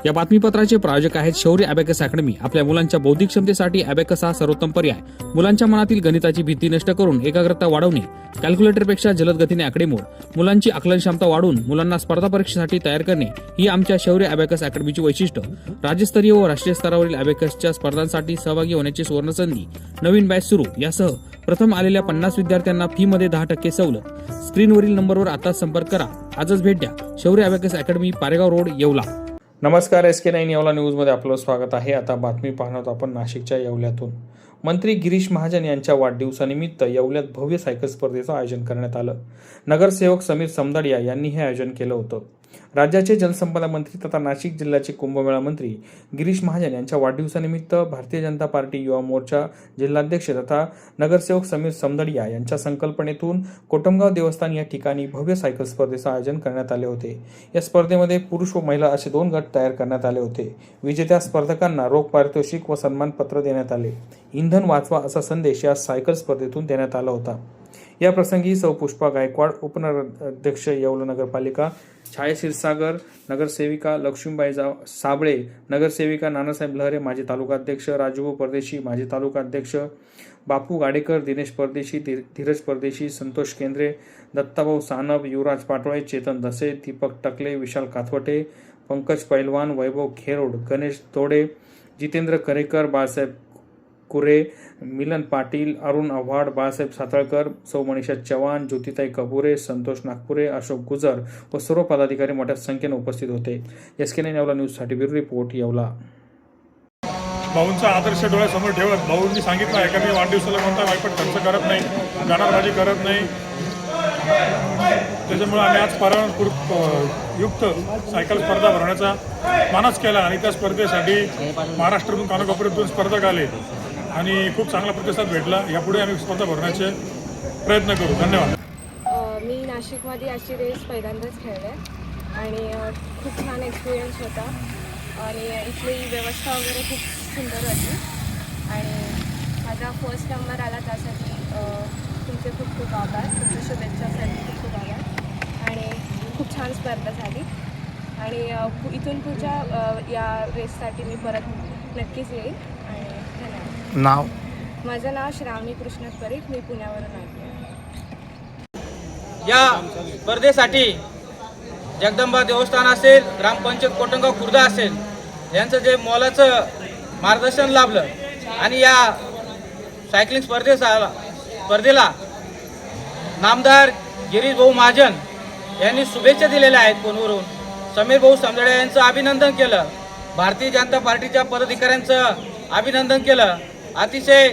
या बातमीपत्राचे प्रायोजक आहेत शौर्य अबॅकस अकॅडमी। आपल्या मुलांच्या बौद्धिक क्षमतेसाठी अबॅकस हा सर्वोत्तम पर्याय। मुलांच्या मनातील गणिताची भीती नष्ट करून एकाग्रता वाढवणे, कॅल्क्युलेटरपेक्षा जलद गतीने आकडेमोड, मुलांची आकलन क्षमता वाढवून मुलांना स्पर्धा परीक्षेसाठी तयार करणे ही आमच्या शौर्य अबॅकस अकॅडमीची वैशिष्ट्य। राज्यस्तरीय व राष्ट्रीय स्तरावरील अबॅकसच्या स्पर्धांसाठी सहभागी होण्याची सुवर्णसंधी। नवीन बॅच सुरू। यासह प्रथम आलेल्या 50 विद्यार्थ्यांना फी मध्ये 10% सवलत। स्क्रीनवरील नंबरवर आता संपर्क करा। आजच भेट द्या। शौर्य abacus academy, Paregaon road, Yeola. नमस्कार, SK9 येवला न्यूजमध्ये आपलं स्वागत आहे। आता बातमी पाहणार आपण नाशिकच्या येवल्यातून। मंत्री गिरीश महाजन यांच्या वाढदिवसानिमित्त येवल्यात भव्य सायकल स्पर्धेचं आयोजन करण्यात आलं। नगरसेवक समीर समदडिया यांनी हे आयोजन केलं होतं। राज्याचे जलसंपदा मंत्री तथा नाशिक जिल्ह्याचे कुंभमेळा मंत्री गिरीश महाजन यांच्या वाढदिवसानिमित्त भारतीय जनता पार्टी युवा मोर्चा जिल्हाध्यक्ष तथा नगरसेवक समीर समदडिया यांच्या संकल्पनेतून कोटमगाव देवस्थान या ठिकाणी भव्य सायकल स्पर्धेचं आयोजन करण्यात आले होते। या स्पर्धेमध्ये पुरुष व महिला असे 2 गट तयार करण्यात आले होते। विजेत्या स्पर्धकांना रोख पारितोषिक व सन्मानपत्र देण्यात आले। इंधन वाचवा असा संदेश या सायकल स्पर्धेतून देण्यात आला होता। या प्रसंगी सौ पुष्पा गायकवाड, उपनगराध्यक्ष येवला नगरपालिका, छाया क्षीरसागर, नगरसेविका लक्ष्मीबाई साबळे, नगरसेविका नानासाहेब लहरे, माजी तालुकाध्यक्ष राजूभाऊ परदेशी, माजी तालुकाध्यक्ष बापू गाडेकर, दिनेश परदेशी, धीरज परदेशी, संतोष केंद्रे, दत्ताभाऊ सानप, युवराज पाटोळे, चेतन दसे, दीपक टकले, विशाल काथवटे, पंकज पैलवान, वैभव खेरोड, गणेश तोडे, जितेंद्र करेकर, बाळासाहेब कुरे, मिलन पाटील, अरुण आव्हाड, बाळासाहेब सातळकर, सौ मनीषा चव्हाण, ज्योतिताई कपुरे, संतोष नागपुरे, अशोक गुजर व सर्व पदाधिकारी मोठ्या संख्येने उपस्थित होते। SK9 येवला न्यूजसाठी ब्युरो रिपोर्ट, येवला। भाऊंचा आदर्श डोळ्यासमोर ठेवत भाऊंनी सांगितलं आहे का मी वाढदिवसाला कोणता वाईपट खर्च करत नाही, गाणारबाजी करत नाही। त्याच्यामुळे आम्ही आज युक्त सायकल स्पर्धा भरवण्याचा मानस केला आणि त्या स्पर्धेसाठी महाराष्ट्रातून कानाकोपऱ्यातून स्पर्धक आले आणि खूप चांगला प्रतिसाद भेटला। यापुढे आम्ही स्पर्धा भरण्याचे प्रयत्न करू। धन्यवाद। मी नाशिकमध्ये अशी रेस पहिल्यांदाच खेळले आणि खूप छान एक्सपिरियन्स होता आणि इथली व्यवस्था वगैरे खूप सुंदर होती आणि माझा फर्स्ट नंबर आला त्यासाठी तुमचे खूप खूप आभार। तुमच्या शुभेच्छासाठी खूप खूप आभार आणि खूप छान स्पर्धा झाली आणि इथून पुढच्या या रेससाठी मी परत नक्कीच येईल आणि धन्यवाद। नाव? माझं नाव श्रावणी कृष्ण परीख, मी पुण्यावरून आले। या स्पर्धेसाठी जगदंबा देवस्थान असेल, ग्रामपंचायत कोटमगाव खुर्द असेल यांचं जे मोलाचं मार्गदर्शन लाभलं आणि या सायकलिंग स्पर्धेला नामदार गिरीश भाऊ महाजन यांनी शुभेच्छा दिलेल्या आहेत। फोनवरून समीर भाऊ समदडिया यांचं अभिनंदन केलं, भारतीय जनता पार्टीच्या पदाधिकाऱ्यांचं अभिनंदन केलं। अतिशय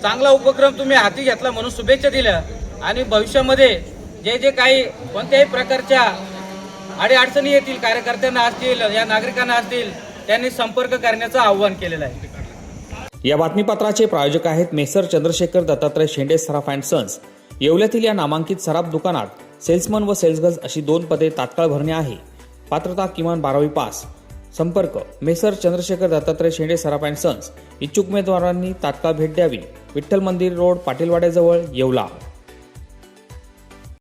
चांगला उपक्रम तुम्ही हाती घेतला म्हणून शुभेच्छा दिल्या आणि भविष्यामध्ये जे काही कोणत्याही प्रकारच्या अडीअडचणी येतील, कार्यकर्त्यांना असतील या नागरिकांना असतील, त्यांनी संपर्क करण्याचं आवाहन केलेलं आहे। या बातमीपत्राचे प्रायोजक आहेत messrs Chandrashekhar Dattatray Shende Saraf and sons. येवल्यातील या नामांकित सराफ दुकानात सेल्समन व सेल्सगर्ल्स अशी 2 पदे तात्काळ भरणे आहे। पात्रता किमान 12वी पास। संपर्क Messrs Chandrashekhar Dattatray Shende Saraf and sons. इच्छुक उमेदवारांनी तात्काळ भेट द्यावी। विठ्ठल मंदिर रोड, पाटीलवाड्याजवळ, येवला।